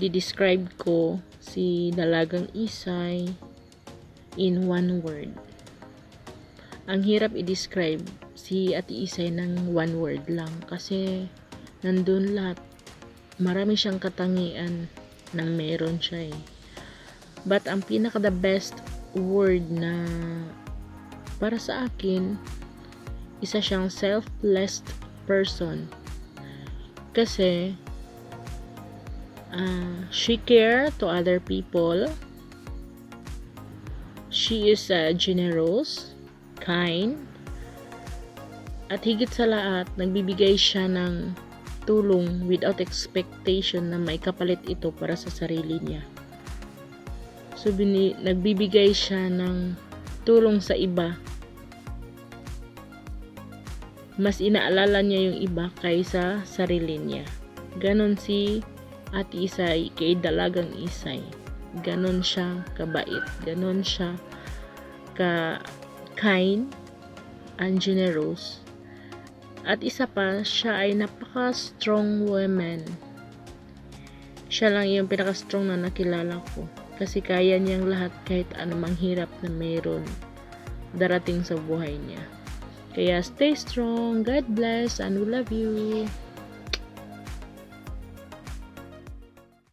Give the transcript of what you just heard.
di-describe ko si Dalagang Isay in one word. Ang hirap i-describe si Ate Isay ng one word lang kasi nandun lahat. Marami siyang katangian ng meron siya eh. But ang pinaka the best word na para sa akin, isa siyang selfless person. Kasi she care to other people. She is generous, kind, at higit sa lahat, nagbibigay siya ng tulong without expectation na may kapalit ito para sa sarili niya. So, nagbibigay siya ng tulong sa iba. Mas inaalala niya yung iba kaysa sarili niya. Ganon si Ate Isay kay Dalagang Isay. Ganon siya kabait. Ganon siya ka-kind and generous. At isa pa, siya ay napaka-strong woman. Siya lang yung pinaka-strong na nakilala ko. Kasi kaya niyang lahat kahit anumang hirap na mayroon darating sa buhay niya. Kaya stay strong, God bless, and we love you.